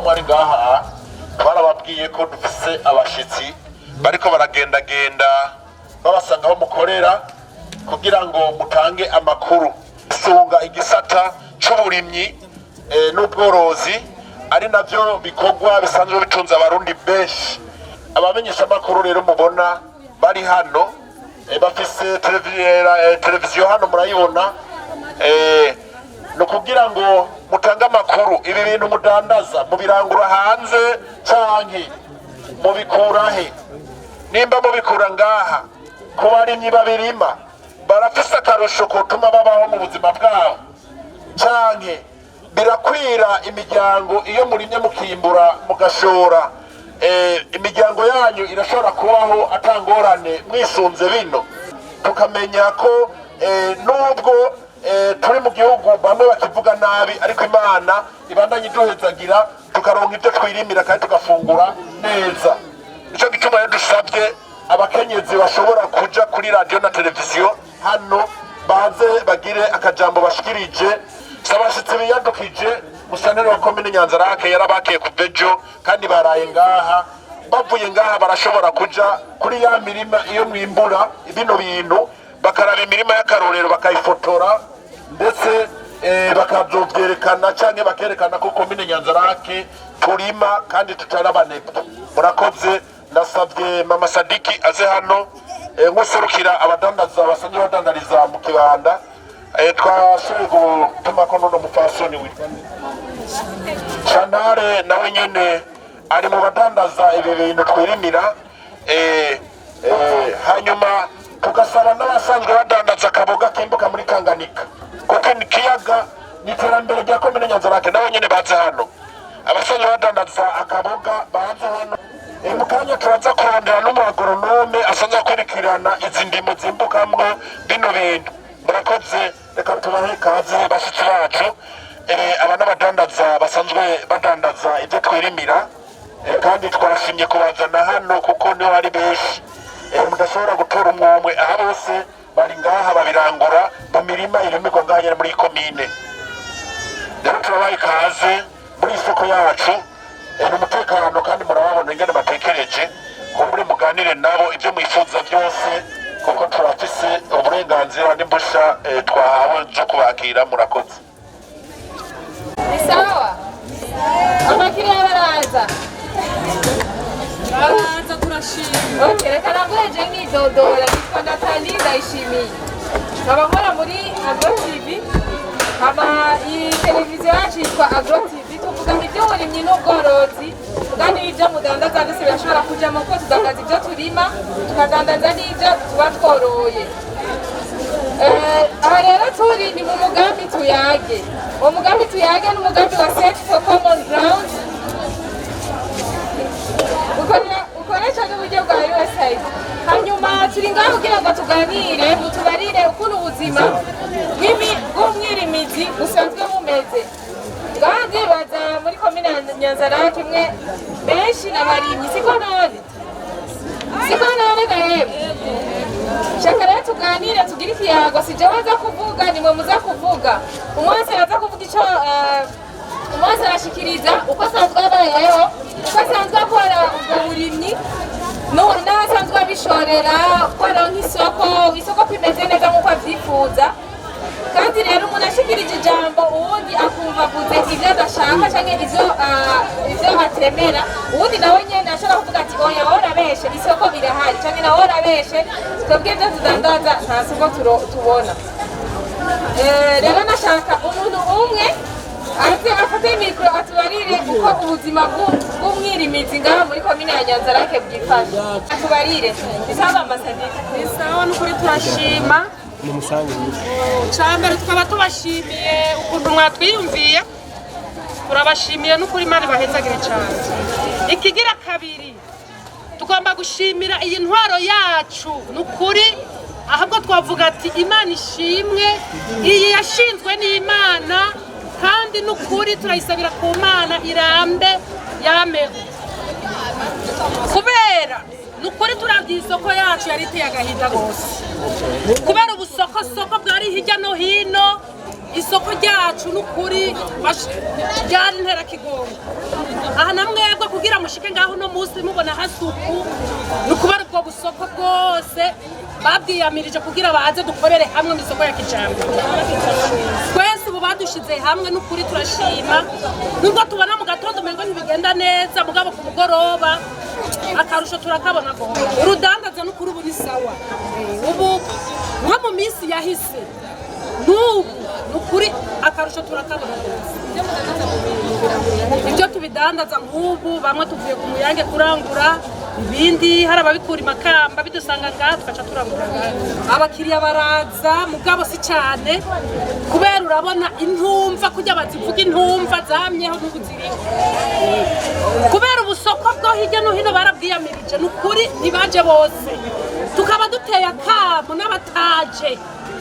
mwari ngaha twarababwiye ko dufise abashitsi bariko baragendagenda babasanga aho mukorera kugira ngo mutange amakuru sunga igisata c'uburimyi n'ubworozi ari navyo bikorwa bisanzwe bitunze abarundi benshi. Abamenyesha amakuru rero mubona bari hano bafise televiziyo hano murayibona no kugira ngo mutange amakuru ibi bintu mudandaza mubirangura hanze canke mubikurahe, nimba mubikura ngaha ku barimyi babirima barafise akarusho kotuma babaho mu buzima bwabo, canke birakwira imiryango iyo murimye mukimbura mugashora imiryango yanyu irashobora kubaho atangorane mwisunze bino. Tukamenya ko nubwo turi mu gihugu bamwe bakivuga nabi ariko Imana ibandanye iduhezagira tukaronka ibyo twirimira kandi tugafungura neza. Nico gituma rero dusabye abakenyezi bashobora kuja kuri radio na televiziyo hano baze bagire akajambo bashikirije, sabashitsi biyadukije musanere wa komine Nyanzarake yarabakiye kuvejo kandi baraye ngaha. Bavuye ngaha barashobora kuja kuri ya mirima iyo mwimbura bino bintu bakaraba imirima y'akarorero bakayifotora ndetse bakazovyerekana canke bakerekana ko komine Nyanzarake turima kandi tutarabanebwe. Murakoze. Nasabye Mama Sadiki aze hano nkuserukira abadandaza basanzwe badandariza mu kibanda twashoboye gutuma ko nono mufasoni witwa Chanare nawe nyene ari mu badandaza ibi bintu twirimira. Hanyuma tugasaba n'abasanzwe badandaza akaboga kimbuka muri Tanganyika kuko ni kiyaga n'iterambere rya komine Nyanzarake nawe nyene baze hano. Abasanzwe badandaza akaboga baze hano. Mukanya turaza kurondera n'umuagoronome asanzwe akurikirana izi ndimo zimbukamwo bino bintu. Murakoze, reka tubahe ikaze bashitsi bacu aba n'abadandaza basanzwe badandaza ibyo twirimira kandi twashimye kubazana hano kuko niho hari benshi mudashobora gutora umwumwe aha bose bari ngaha babirangura mu mirima irimirwa ngaha muri komine. Rero turabahe ikaze muri isoko yacu n'umutekano kandi murababona ingene batekereje ko muri muganire nabo ibyo mwifuza byose kuko turafise uburenganzira n'imbusha twahawe zo kubakira. Murakoze. Sawa amakiriya baraza turashima. Okay, reka naguheje nk'idodora nitwa Nathalie Ndayishimiye nkaba nkora muri Agro TV. Iyi televiziyo yacu yitwa Agro TV tuvuga iby'uburimyi n'ubworozi kandi ibyo mudandaza ndetse birashobora kujyamo ko tudandaza ibyo turima tukadandaza n'ibyo tuba tworoye. Aha rero turi ni mu mugambi tuyage. Uwo mugambi tuyage ni umugambi wa Set for Common Ground ukoresha n'uburyo bwa USAID. Hanyuma turi ngaho kugira ngo tuganire mutubarire ukuntu ubuzima bw'umwirimizi busanzwe bumeze. Ngaha ndibaza muri komine Nyanzarake imwe benshi n'abarimyi siko none gahebe. Shaka rero tuganire tugire ikiyago si jewe aza kuvuga nimwe muza kuvuga. Umwese aza kuvuga ico umwese arashikiriza uko asanzwe abayeho uko asanzwe akora ubwo burimyi n'asanzwe abishorera ukora nk'isoko kwimeze neza nk'uko avyifuza. Kandi rero umuntu ashikirije ijambo uwundi akumva avuze ibyo adashaka canke ivyo atemera, uwundi nawe nyene ashobora kuvuga ati oya worabeshe isoko birahari canke nawe worabeshe twebwe ivyo tudandaza nta soko tubona. Rero nashaka umuntu umwe afate mikro atubarire uko ubuzima bw'umwirimizi ngaha muri komine ya Nyanzarake bwifashe. Atubarire bisaba Masadiki. Bisawa n'ukuri turashima cyambere tukaba tubashimiye ukuntu mwatwiyumviye, turabashimiye n'ukuri Imana ibahezagire cyane. Ikigira kabiri tugomba gushimira iyi ntwaro yacu n'ukuri, ahubwo twavuga ati Imana ishimwe, iyi yashinzwe n'Imana kandi n'ukuri turayisabira ku Mana irambe yameho kubera nukuri turavye isoko yacu yari iteye agahinda gose kubera ubusokosoko bwari hirya no hino isoko ryacu n'ukuri ryari ntera kigongo aha namwebwe kugira mushike ngaho no munsi mubona hasuku nukubara ubwo busoko bwose babwiyamirije kugira baze dukorere hamwe mu isoko ya kijambere twese ubu badushize hamwe n'ukuri turashima nubwo tubona mu gatondo umengo ntibigenda neza mugabo ku mugoroba akarusho turakabona ko urudandaza n'ukuri ubu ni sawa ubu nko mu minsi yahise n'ubu nukuri akarusho turakabona ibyo tubidandaza nk'ubu bamwe tuvuye ku muyange kurangura ibindi hari ababikura imakamba bidusanga ngaha tugaca turangura abakiriya baraza mugabo si cyane kubera urabona intumva kujya bazivuga intumva zamyeho n'ubu ziriho kubera ubusoko bwo hirya no hino barabwiyamirije n'ukuri ntibaje bose tukaba duteye akamo n'abataje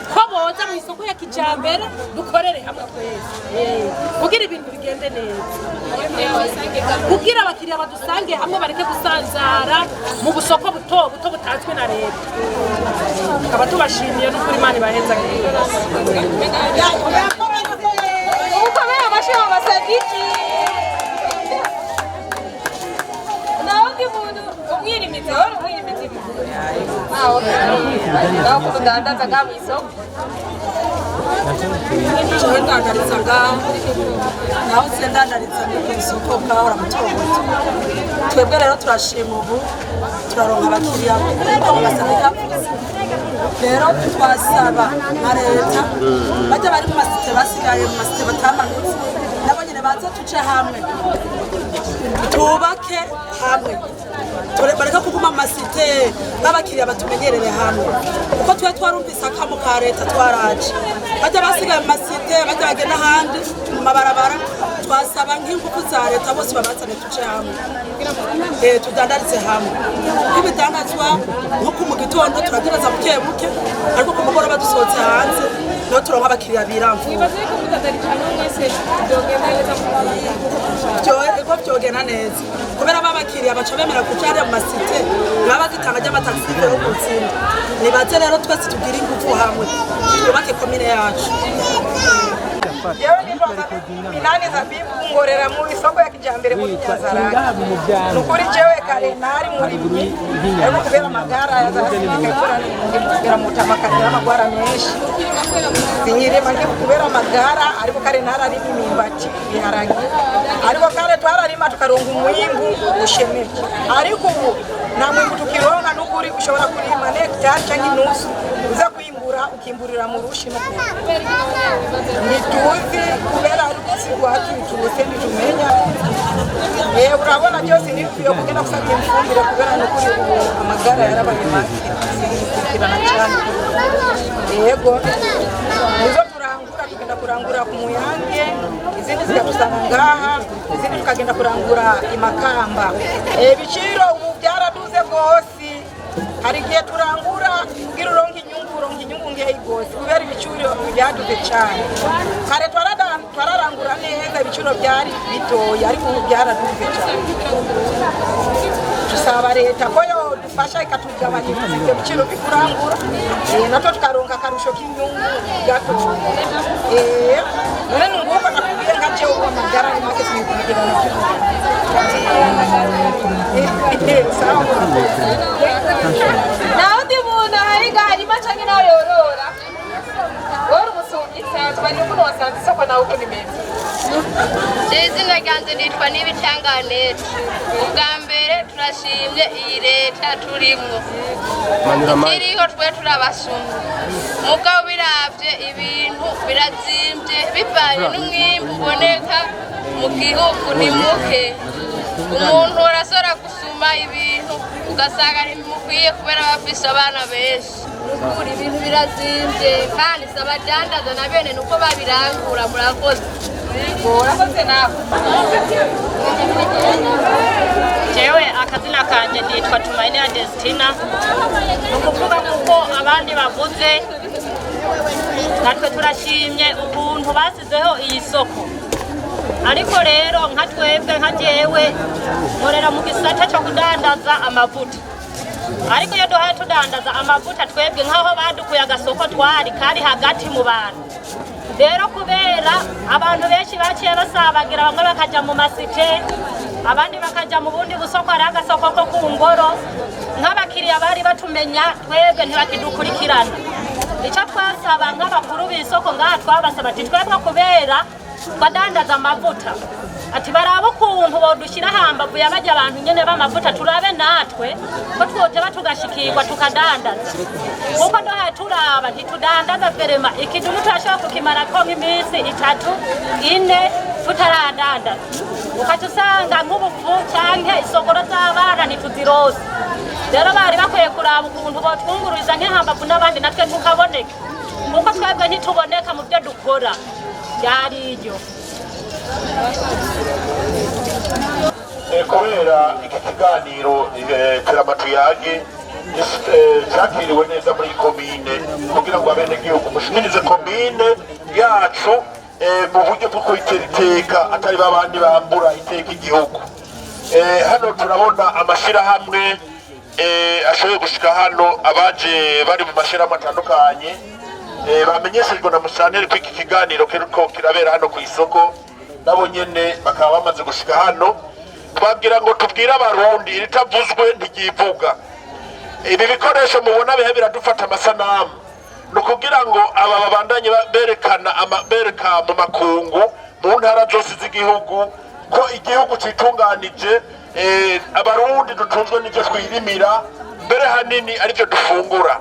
ko boza mu isoko ya kijambere dukorere hamwe twese kugira ibintu bigende neza kugira abakiriya badusange hamwe bareke gusanzara mu busoko buto buto butazwi na leta tukaba tubashimiye n'ukuri Imana ibaheza uko baya basheho basabiki naho ndi muntu umwirimizi wari umwirimizi naho kudandaza ngaha mu isoko Jewe ndandariza ngaho naho sendandariza mu isoko bwahora mu Cyogozi twebwe rero turashima ubu turaronka abakiriya kuko bagasaba yavuze rero twasaba na leta bajya bari mu masite basigaye mu masite batamanutse nabo nyine baza tuce hamwe tubake hamwe bareka kuguma mu masite n'abakiriya batumenyerere hamwe kuko twe twarumvise akamo ka leta twaraje bajya basigaye mu masite bajya bagenda ahandi mu mabarabara twasaba nk'ingufu za leta bose babazane tuce hamwe tudandarize hamwe nk'ibidandazwa nko mu gitondo turagereza buke buke ariko ku mugoroba dusohotse hanze niho turonka abakiriya biramvuye ko byogenda neza kubera babakiriya baca bemera kuja hariya mu masite baba bagitanga ry'amatagisi yo gutsinda nibaze rero twese tugira ingufu hamwe twubake komine yacu yewe nitwaga Minani Zabibu ngorera mu isoko ya kijambere muri Nyanzarake nukuri jewe kare nari murimyi ariko kubera amagara yazakugera mu tamakatira amagwara menshi sinyirema ngiye kubera amagara ariko kare narari imimbati biharage ariko kare twararima tukaronga umwimbu ushemeje ariko ubu nta mwimbu tukironga nukuri ushobora kurima hectare cyangwa inusu uza kwimbura ukimburira mu rushi no nituzi kubera ariko sigwatu tuze nitumenya urabona byose nibyo kugenda gusabye ifumbire kubera nukuri amagara yarabaye make kirana cyane yego nizo turangura tugenda kurangura ku muyange izindi zikadusanga ngaha izindi tukagenda kurangura imakamba ibiciro ubu byaraduze rwose hari igihe turangura kugira uronke inyungu ngeyi rwose kubera ibiciro byaduze cyane kare twararangura neza ibiciro byari bitoya ariko ubu byaraduze cyane tusaba leta ko yo dufasha ikatugabanyiriza ibyo biciro bikurangura natwe tukaronka akarusho k'inyungu gatoya none nguko nakubwiye nka jewe uwo magara ni make tuyikurikirana naho ndi muntu ahariga harimo canke nawe yorora wari umusumyi cyane bari umuntu wasanze isoko nawe uko nimeze izina ryanjye nitwa N'ibitanganete ubwa mbere turashimye iyi leta turimwo ikiriho twe turabasumye mugabo biravye ibintu birazimbye bivanye n'umwimbu uboneka mu gihugu ni muke umuntu arasora gusuma ibintu ugasanga ntimukwiye kubera bafise abana benshi nukuri ibintu birazimbye kandi si abadandaza na bene nuko babirangura murakoze urakoze nawe jewe akazina kanje nitwa Tumaini ya Destina nukuvuga kuko abandi bavuze natwe turashimye ukuntu basizeho iyi soko ariko rero nka twebwe nka jewe nkorera mu gisata cyo kudandaza amavuta ariko iyo duhaye tudandaza amavuta twebwe nkaho badukuye agasoko twari kari hagati mu bantu rero kubera abantu benshi baciye basabagira bamwe bakaja mu masite abandi bakaja mu bundi busoko ari agasoko ko ku ngoro nk'abakiriya bari batumenya twebwe ntibakidukurikirana icyo twasaba nk'abakuru b'isoko ngaha twabasaba ati twebwe kubera twadandaza amavuta ati baraba ukuntu bodushyira hambavu yabajya abantu nyene b'amavuta turabe natwe ko twoteba tugashikirwa tukadandaza kuko duhaye turaba ntitudandaza verema ikidumu turashobora kukimarako nk'iminsi 3-4 tutaradandaza ukaca usanga nk'ubufu canke isogoro z'abana ntituzirose rero bari bakwiye kuraba ukuntu botwungururiza nk'ihambavu n'abandi natwe tukaboneka kuko twebwe ntituboneka mu byo dukora byari iryo kubera iki kiganiro teramatuyage cyakiriwe neza muri komine kugira ngo abenegihugu mushikirize komine yacu mu buryo bwo kwitera iteka atari babandi bambura iteka igihugu. Hano turabona amashirahamwe ashoboye gushika hano abaje bari mu mashirahamwe atandukanye bamenyeshejwe na musanteri ko iki kiganiro kiriko kirabera hano ku isoko nabo nyene bakaba bamaze gushika hano twagira ngo tubwire abarundi iritavuzwe ntigivuga. Ibi bikoresho mubona bihe biradufata amasanamu no kugira ngo aba babandanye bereka mu makungu mu ntara zose z'igihugu ko igihugu citunganije abarundi dutunzwe n'ivyo twirimira mbere hanini arivyo dufungura.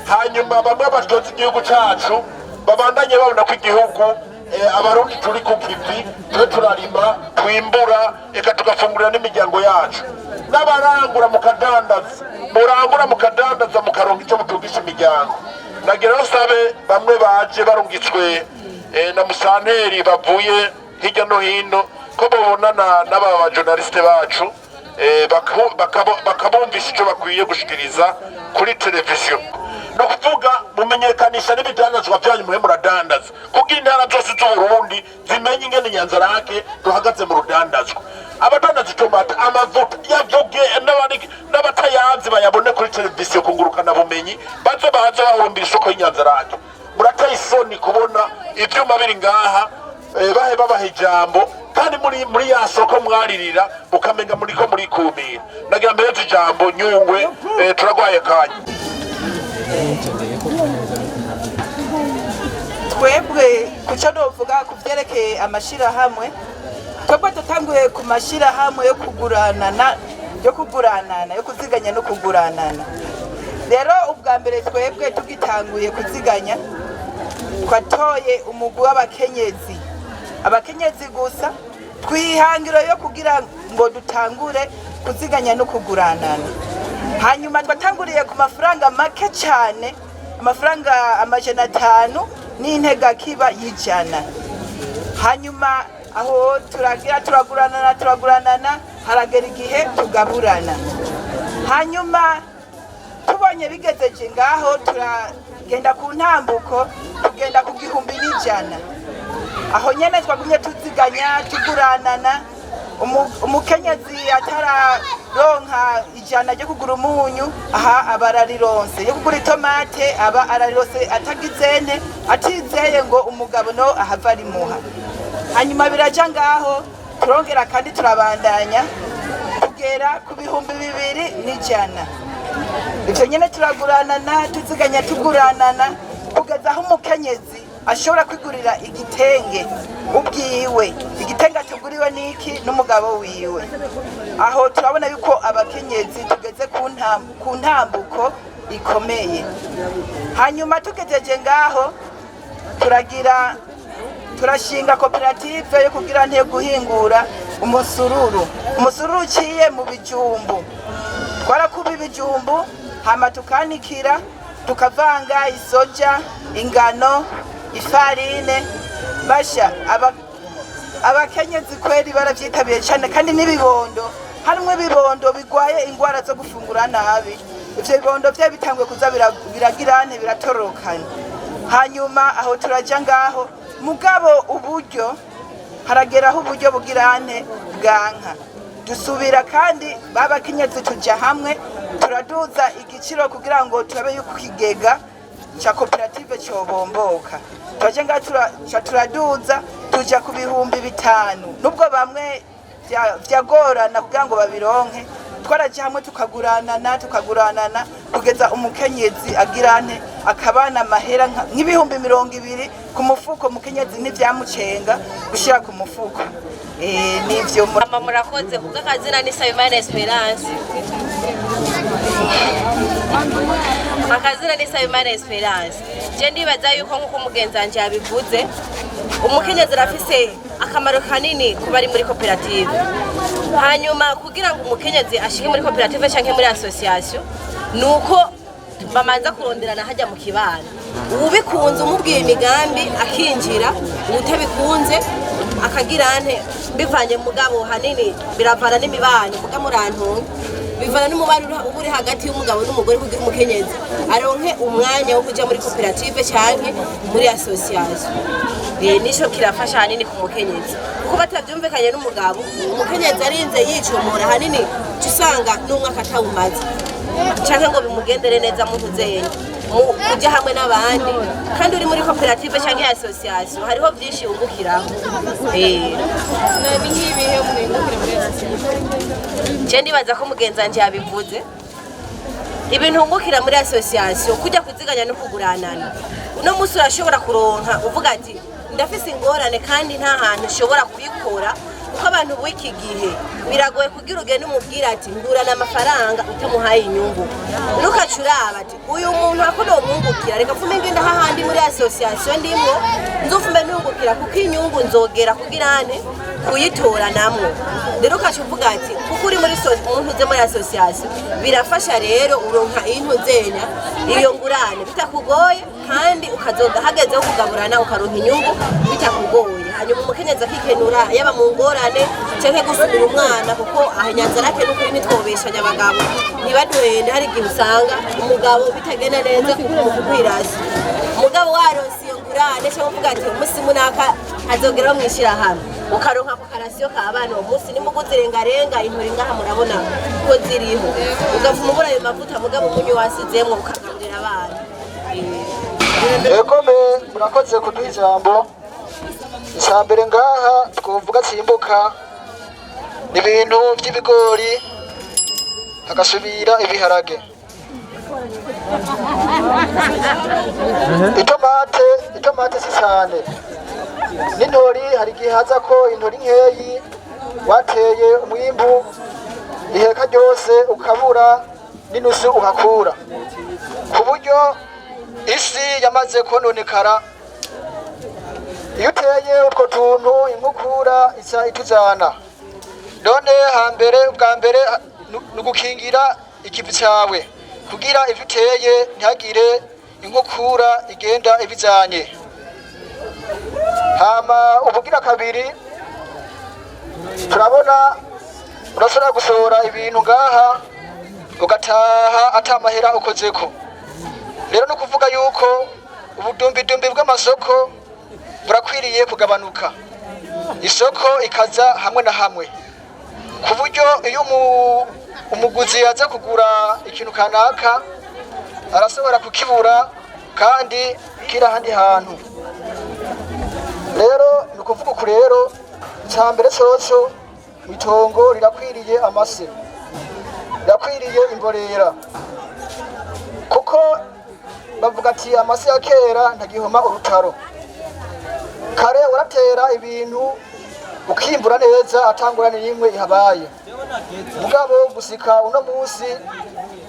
Hanyuma bamwe batoza igihugu cacu babandanye babona ko igihugu abarundi turi ku kivi twe turarima twimbura eka tugafungurira n'imiryango yacu n'abarangura mukadandaza mukaronka icyo mutungisha imiryango. Nagira sabe bamwe baje barungitswe na musanteri bavuye hirya no hino ko babonana n'aba journaliste bacu bakabumvisha icyo bakwiye gushikiriza kuri televiziyo no kuvuga mumenyekanisha n'ibidandazwa byanyu muhe muradandaza kugira intara zose z'Uburundi zimenye ingene Nyanzarake duhagaze mu rudandazwa. Abadandaza itomata amavuta yavuge n'abatayanzi bayabone kuri televiziyo kungurukana bumenyi baze bahumbira isoko y'Inyanzarake. Murateye isoni kubona ivyuma biri ngaha bahe babaha ijambo kandi muri ya soko mwaririra mukamenga muriko murikumira. Nagira mbere ijambo Nyungwe turagwaye kanya. Twebwe kuco novuga kuvyerekeye amashirahamwe twebwe dutanguye ku mashirahamwe yo kuziganya no kuguranana. Rero ubwa mbere twebwe tugitanguye kuziganya twatoye umugwi w'abakenyezi gusa twihangiro yo kugira ngo dutangure kuziganya no kuguranana. Hanyuma twatanguriye ku mafaranga make cyane amafaranga 500 n'intega kiba y'ijana. Hanyuma aho turaguranana haragera igihe tugaburana. Hanyuma tubonye bigezeje ngaho turagenda ku ntambuko tugenda ku 1,100. Aho nyene twagumye tuziganya tuguranana. Umukenyezi atararonka 100 ryo kugura umunyu aha abararironse yo kugura itomate aba ararirose atagizene atizeye ngo umugabo no ahava ari muha. Hanyuma biraja ngaho turongera kandi turabandanya kugera ku 2,200. Ivyo nyene turaguranana tuziganya tuguranana kugeza aho umukenyezi ashobora kwigurira igitenge ubwiwe. Igitenge tuguriwe niki n'umugabo wiwe. Aho turabona yuko abakenyezi tugeze ku ntambuko ikomeye. Hanyuma tugejeje ngaho turashinga koperative yo kugira nte guhingura umusururu uciye mu bijumbu. Twarakuba ibijumbu hama tukanikira tukavanga isoja ingano ifarine basha abakenyezi kweri baravyitabiye cyane kandi n'ibibondo harimwe ibibondo bigwaye ingwara zo gufungura nabi. Ivyo bibondo bye bitangwe kuza biragirane biratorokana. Hanyuma aho turaja ngaho mugabo uburyo harageraho uburyo bugirane bwanka dusubira kandi babakenyezi tuja hamwe turaduza igiciro kugira ngo turabe yuko kigega cya koperative cyobomboka twaje ngaha turaduza tuja ku bihumbi 5 nubwo bamwe vyagorana kugira ngo babironke twaraje hamwe tukaguranana kugeza umukenyezi agirane akabana mahera nk'ibihumbi 200 ku mufuko umukenyezi n'ivyamucenga gushira ku mufuko nivyo murakoze kuko akazina ni Sayimana Esperance akazina ni Sayimana Esperance je ndibaza yuko nkuko umugenzanje yabivuze umukenyezi arafise akamaro kanini ku bari muri koperative hanyuma kugira ngo umukenyezi ashike muri koperative canke muri association nuko bamanza kuronderana hajya mu kibano ubikunze umubwiye imigambi akinjira utabikunze akagirane bivanye mugabo hanini biravana n'imibano muga murantunga bivana n'umubano uri hagati y'umugabo n'umugore kugira umukenyezi aronke umwanya wo kuja muri koperative canke muri association nico kirafasha hanini ku mukenyezi kuko batavyumvikanye n'umugabo umukenyezi arinze yicomora hanini usanga n'umwaka atawumaze canke ngo bimugendere neza mu ntuzenya kujya hamwe n'abandi kandi uri muri koperative canke association hariho byinshi wungukiraho je ndibaza ko mugenzanje yabivuze ibintu wungukira muri association kujya kuziganya no kuguranana uno musi urashobora kuronka uvuga ati ndafise ingorane kandi nta hantu ushobora kuyikora kuko abantu b'iki gihe biragoye kugira ugende umubwira ati ngurana amafaranga utamuhaye inyungu nukacuraba ati uyu muntu akono umwungukira reka fume ngenda hahandi muri association ndimwo nzofume nungukira kuko inyungu nzogera kugirane kuyitora namwe rero ukacuvuga ati kuko uri muri umuntu uze muri association birafasha rero uronka intuzenya iyo ngurane bitakugoye kandi ukazoga hagezeho kugaburana ukaronka inyungu bitakugoye hanyuma umukenyezi akikenura yaba mu ngorane canke gusubira umwana kuko ahanyanza rake n'ukuri nitwobeshanya abagabo ntibaduhende hari igihe usanga umugabo bitagenda neza mu kukwirasi umugabo waronse iyo ngurane canke uvuga ati umusi munaka azogera mwishira hamwe ukaronka ku karasiyo ka abana uwo munsi nimuguzi rengarenga inturi ngaha murabona ko ziriho ugavuma ubura ayo mavuta mugabo umunyu wasizemwo ukagaburira abana Egome murakoze kuduha ijambo icambere ngaha twovuga cimbuka ibintu by'ibigori hagasubira ibiharage itomate si cyane n'intori hari igihe haza ko intori nkeyi wateye umwimbu iheka ryose ukabura n'inusu uhakura ku buryo isi yamaze kononekara iyo uteye utwo tuntu inkukura isa itujana none ubwa mbere ni ugukingira ikivi cyawe kugira ivyo uteye ntihagire inkukura igenda ibijanye hama ubugira kabiri turabona urashobora gusohora ibintu ngaha ugataha atamahera ukozeko rero no kuvuga yuko ubudumbidumbi bw'amasoko burakwiriye kugabanuka isoko ikaza hamwe na hamwe ku buryo iyo umuguzi yaza kugura ikintu kanaka arashobora kukibura kandi kiri ahandi hantu rero ni ukuvuga uku rero icyambere coco itongo rirakwiriye amase rirakwiriye imborera kuko bavuga ati amase ya kera ntagihoma urutaro kare uratera ibintu ukimbura neza atangurane n'imwe ihabaye mugabo gusika uno munsi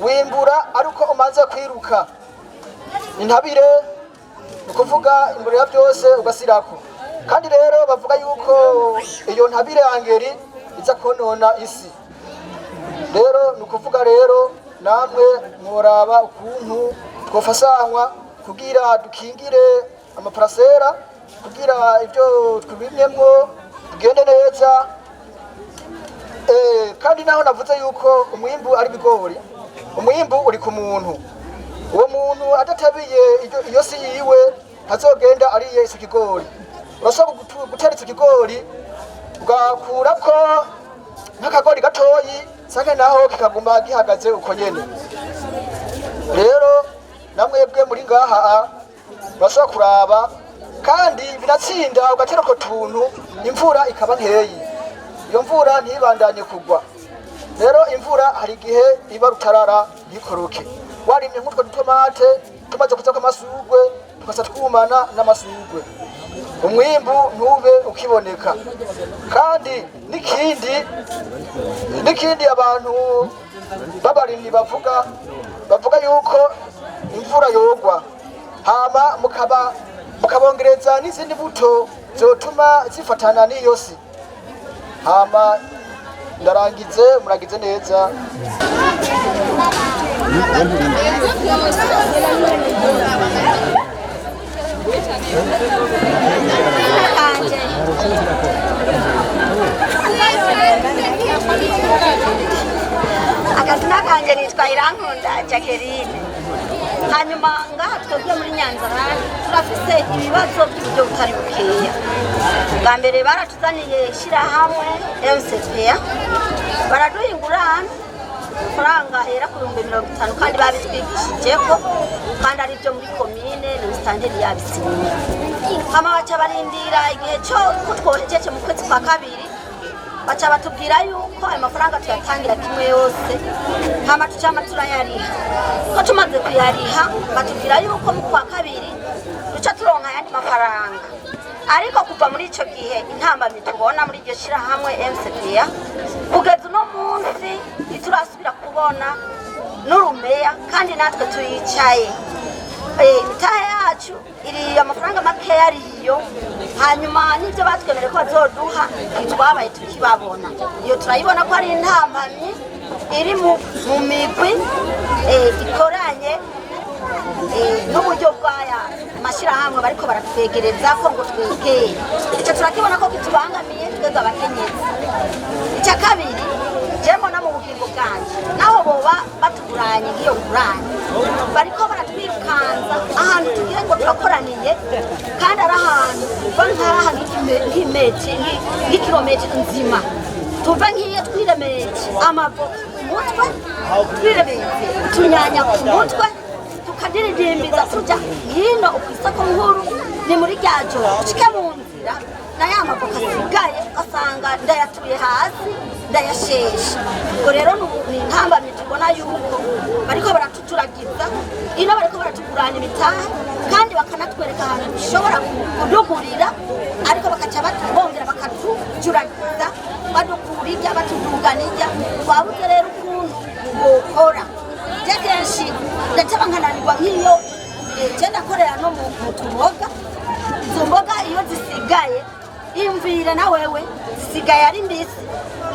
wimbura ariko umanza kwiruka intabire ukuvuga imborera byose ugasirako kandi rero bavuga yuko iyo ntabire angeri iza konona isi rero ni ukuvuga rero namwe mworaba ukuntu twofasanywa kugira dukingire amaparasera kugira ibyo twibimyemwo tugende neza kandi naho navuze yuko umwimbu ari bigori umwimbu uri ku muntu uwo muntu adatabiye iyo si yiwe ntazogenda ariye ico kigori urashobora gutera ico kigori ugakurako nk'akagori gatoyi sange naho kikaguma gihagaze uko nyene rero namwebwe muri ngaha urashobora kuraba kandi binatsinda ugatera ko tuntu imvura ikaba nkeyi, iyo mvura ntibandanye kugwa. Rero imvura hari igihe iba rutarara ntikoroke, warimye nk'utwo dutomate tumaze kuzako amasugwe tukasa twumana n'amasugwe, umwimbu ntube ukiboneka. Kandi n'ikindi abantu b'abarimyi bavuga yuko imvura yogwa hama mukabongereza n'izindi mbuto zotuma zifatana n'iyo si. Hama ndarangize, muragize neza. Akazina kanje nitwa Irankunda Jacqueline. Hanyuma ngaha twebwe muri Nyanzarake turafise ibibazo by'uburyo butari bukeya. Bwa mbere baratuzaniye ishyirahamwe MCPA, baraduha ingurane amafaranga ahera ku 50,000 kandi babitwigishijeko kandi ari byo muri komine n'ubustanderi yabisinye. Hama baca barindira igihe cyo kutwohejeje mu kwezi kwa kabiri, baca batubwira yuko ayo mafaranga tuyatangira kimwe yose, hama tucama turayariha. Ko tumaze kuyariha batubwira yuko mu kwa kabiri duca turonka ayandi mafaranga. Ariko kuva muri ico gihe intambamyi tubona muri iryo shirahamwe MCPA kugeza uno munsi ntiturasubira kubona n'urumeya, kandi natwe tuyicaye imitahe yacu iri amafaranga makeya ariyo. Hanyuma n'ibyo batwemereye ko bazoduha ntitwabaye tukibabona. Iyo turayibona ko ari intambamyi iri mu migwi ikoranye n'uburyo bw'aya mashyirahamwe bariko baratwegereza ko ngo twegere. Icyo turakibona ko kitubangamiye twebwe abakenyezi. Icya kabiri, je mbona mu bugingo bwanje naho boba batuguranye nk'iyo ngurane bariko baratwirukanza ahantu tugira ngo turakoraniye, kandi ari ahantu uva nk'aha nk'ikirometero nzima, tuva nk'iyo twiremeje amavoka ku mutwe, twiremeje utunyanya ku mutwe, tukadiridimbiza tuja hino ukwisoko nkuru ni muri rya joro ucike mu nzira na ya mavoka asigaye asanga ndayatuye hasi ndayashesha. Ubwo rero ni intambamyi tubona yuko bariko baratuturagiza ino, bariko baratugurana imitahe kandi bakanatwereka ahantu dushobora kudugurira, ariko bakaca batubongera bakatujuragiza badukurirya batuduganirya. Twabuze rero ukuntu bokora. Je kenshi ndacaba nkananirwa nk'iyo je ndakorera no mu tuboga, izo mboga iyo zisigaye imvire na wewe zisigaye ari mbisi,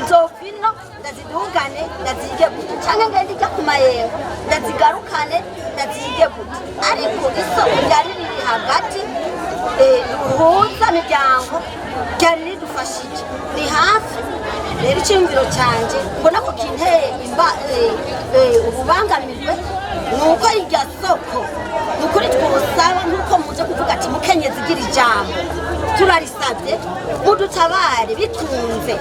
nzofino ndazidugane ndazige gute, canke ngende ijya ku mayengo ndazigarukane ndazige gute. Ariko isoko ryari riri hagati uhuza miryango ryari ridufashije, ni hafi. Rero icyumviro cyanjye mbona ko kinteye ububangamirwe nuko irya soko nukuri twosaba, nuko muje kuvuga ati mukenyezi gira ijambo, turarisabye mudutabare bitunze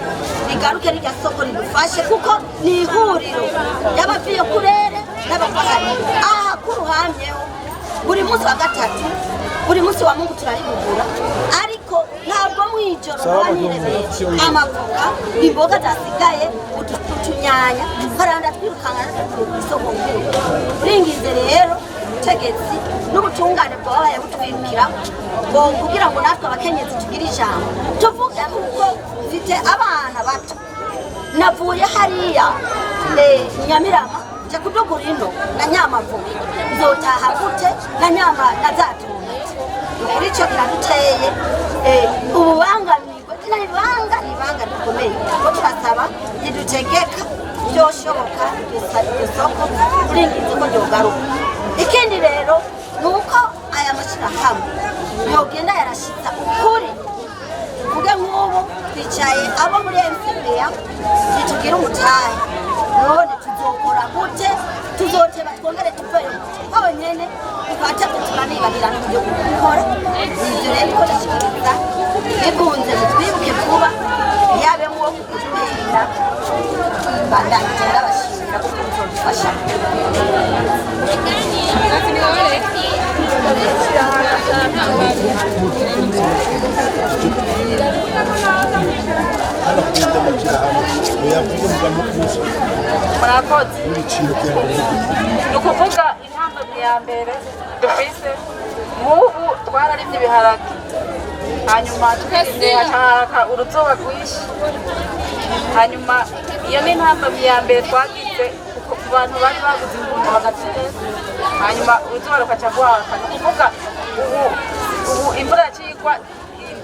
rigaruke rirya soko ridufashe, kuko ni ihuriro y'abavuye kurere n'abavahari aha kuruhamyeho. Buri munsi wa gatatu, buri munsi wa Mungu turaribugura, ariko ntabwo mwijoro baniremeje amavoka imboga zasigaye utunyanya karanda twirukangana ku isoko nkuru. Uringize rero ubutegetsi n'ubutungane bwabaye butwirukira ngo kugira ngo natwe abakenyezi tugire ijambo tuvuge kuko mfite abana bato, navuye hariya Nyamirama nje kudugura ino na nyamavubi, nzotaha gute na nyama nazatumutse. Rero icyo kiraduteye ububangamirwe, ibanga rikomeye ko turasaba ridutegeka byoshoboka iryo soko uringize ko ryogaruka. Ikindi rero ni uko aya mashyirahamwe yogenda yarashitsa ukuri, tuvuge nk'ubu twicaye abo muri MCPA ntitugira umutahe, none tuzokora gute? Tuzoteba twongere tuveyo honyene twaca turanibagirana n'uburyo bwo gukora. Ivyo rero niko ndashikiriza bikunze twibuke kuba yabe mu kutubera bandanye n'abashimira kuko bizodufasha. murakoze ni ukuvuga intambwe ya mbere dufise nk'ubu twararimye ibiharage hanyuma tukirinze hashaka uruzuba rwinshi hanyuma iyo ni intambwe ya mbere twagize ku bantu bari baguze imbuto bagatera hanyuma uruzuba rukaca rwaka ni ukuvuga ubu imvura yacikwa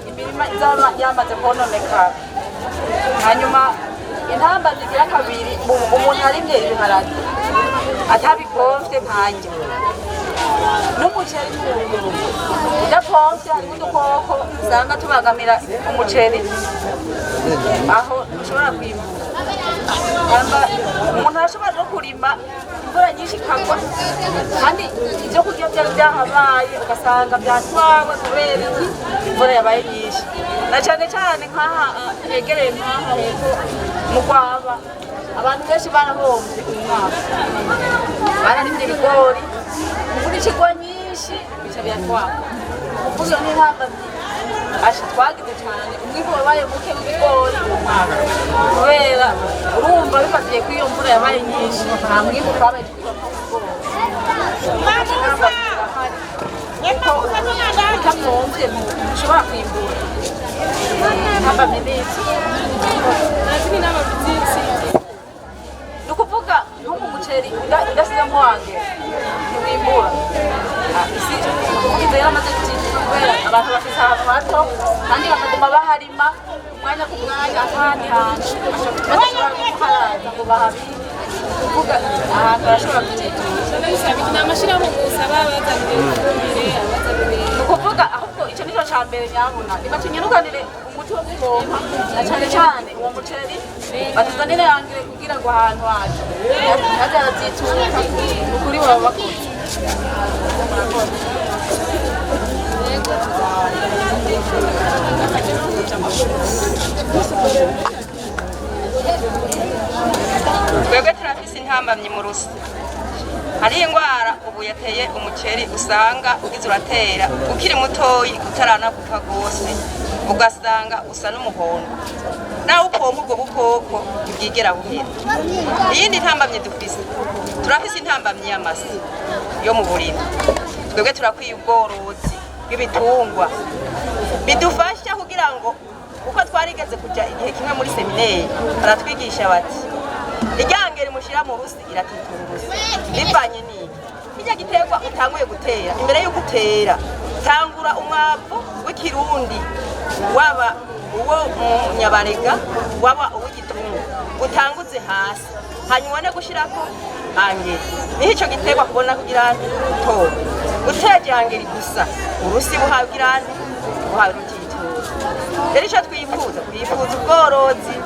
imirima izaba yamaze kononekara hanyuma intambwe zigira kabiri umuntu arimye ibiharage atabipomvye nkanjye n'umuceri udapomvye harimo udukoko usanga tubangamira umuceri aho ushobora kwimbura umuntu arashobora no kurima imvura nyinshi ikagwa kandi ibyo kurya byari byahabaye ugasanga byatwawe kubera iki imvura yabaye nyinshi na cyane cyane nk'aha hegereye nk'aha hepfo mu Rwaba abantu benshi barahombye uyu mwaka bararimye ibigori imvura ikigwa nyinshi bica biratwara kuvuga ni intambwe asha twagize cyane umwimbu wabaye muke mu bigori uyu mwaka kubera urumva bifatiye ko iyo mvura yabaye nyinshi nta mwimbu twabaye tukiva mu bigori utafunze ntushobora kwimbura intambwe n'izi ni ukuvuga nko mu muceri udasizemo wange ntiwimbura isi ugize yaramaze gutinda kubera abantu bafite ahantu hato kandi bakaguma baharima umwanya ku mwanya ahandi hantu bashobora guharaza ngo bahabire kuvuga ahantu barashobora kutitura ni amashyirahamwe gusaba bazanire ni ukuvuga ahubwo icyo nicyo cya mbere nyabuna ntibatunyuruganire umuti wo gupompa na cyane cyane uwo muceri batuzanire yangire kugira ngo ahantu hacu maze harabyituka ni ukuri baba bakuze twebwe turafise intambamyi mu rusi hari indwara ubu yateye umuceri usanga ugize uratera ukiri mutoyi utaranaguka rwose ugasanga usa n'umuhondo nawe upompa ubwo bukoko ntibwigera buhera iyindi ntambamyi dufise turafise intambamyi y'amasi yo mu burimi twebwe turakwiye ubworozi bw'ibitungwa bidufasha kugira ngo uko twarigeze kujya igihe kimwe muri seminari baratwigisha bati iryangere mushyira mu rusi iratitura urusi bivanye n'iki kijya giterwa utanguye gutera imbere yo gutera tangura umwavu w'ikirundi waba uwo mu nyabarega waba uw'igitungu utanguze hasi hanyuma ubone gushyirako angeri niho icyo giterwa kubona kugira utora uteje angeri gusa urusi buhabwa iranti buhabwa rutitura rero icyo twifuza ubworozi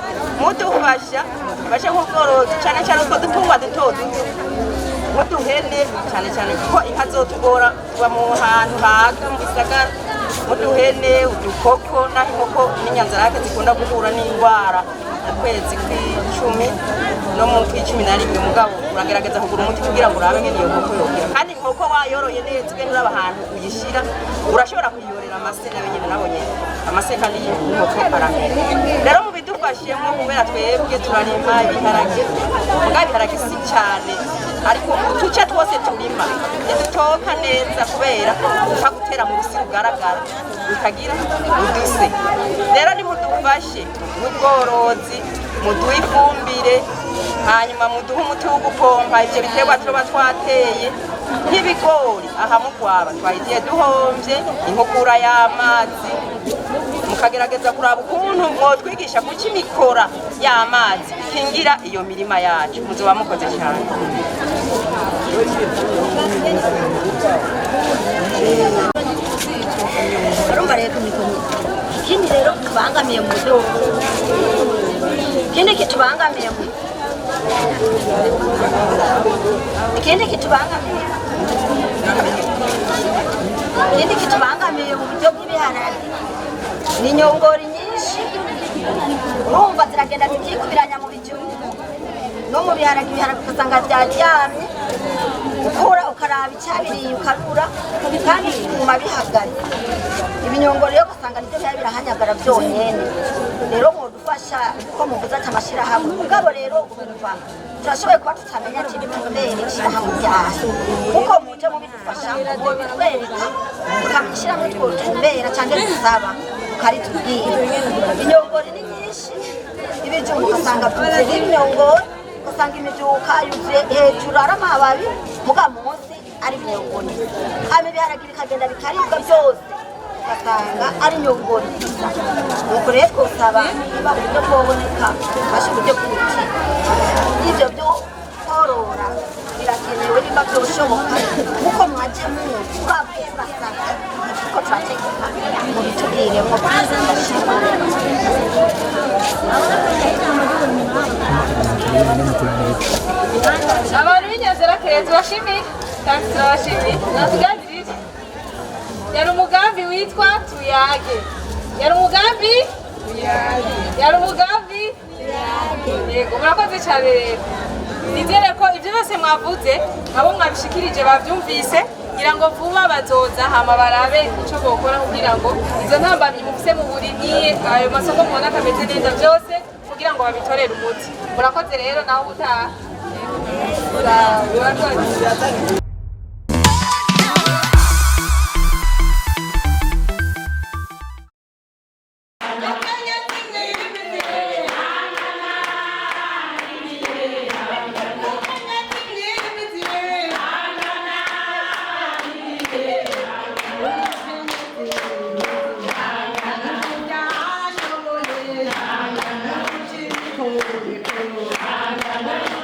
mudufasha nk'ubworozi cyane cyane utwo dutungwa duto duto muduhene cyane cyane kuko inka zotugora kuba mu hantu haga mu gisagara muduhene udukoko naho inkoko n'inyanzarake zikunda guhura n'indwara mu kwezi kw'icumi no mu kw'icumi na rimwe mugabo uragerageza kugura umuti kugira ngo urabe nk'iyo nkoko yokera kandi inkoko wayoroye neza ugenda uraba ahantu uyishyira urashobora kuyorera amase nawe nyine nabo nyine amase kandi y'inkoko aramera rero mu bidufashiyemo kubera twebwe turarima ibiharage mugabo ibiharage si cyane ariko uduce twose turima ntidutoka neza kubera upfa gutera mu rusi rugaragara rukagira uduse rero nimudufashe n'ubworozi muduhe ifumbire hanyuma muduhe umuti wo gupompa ibyo biterwa tuba twateye nk'ibigori aha mu Rwaba twahigiye duhombye inkukura y'amazi mukagerageza kuraba ukuntu mwotwigisha kuki imikora y'amazi ikingira iyo mirima yacu muzoba mukoze cyane barumva rero ikindi rero tubangamiye mu buryo ikindi kitubangamiye mu buryo bw'ibiharage ni inyongori nyinshi urumva ziragenda zikikubiranya mu bijumba no mu biharage ugasanga byaryamye ukura ukaraba icyabiriye ukarura kandi biguma bihagaze ibinyongoro rero ugasanga nibyo biba birahanyagara byonyene rero mudufasha ko muvuze ati amashyirahamwe mugabo rero urumva turashoboye kuba tutamenya kiri mu ndere ishyirahamwe ryacu kuko muje mubidufasha ngo bitwereka tukamushyirahamwe twotumbera cyangwa dusaba ukaritubwira ibinyongoro ni nyinshi ibijumba ugasanga byuzuye ibinyongoro ugasanga imibyuka yuzuye hejuru ari amababi muga munsi ari ibinyongoro hama ibiharagiro bikagenda bikaribwa byose ugasanga ari inyongoro nuko rero twosaba niba uburyo bwoboneka bufashe uburyo bw'ubuki ibyo byo korora birakenewe niba byoshoboka kuko mwaje murabwiye murasanga ko turategeka mubitubwiremo abantu b'inyanzira kereza bashimiye kandi turabashimiye natuganirire yari umugambi witwa tuyage yari umugambi yego murakoze cyane rero nizere ko ibyo byose mwavuze abo mwabishikirije babyumvise kugira ngo vuba bazoza hama barabe icyo bokora kugira ngo izo ntambamyi mufise mu burimyi ayo masoko mubona akameze neza byose kugira ngo babitorere umuti murakoze rero naho utaha Thank you.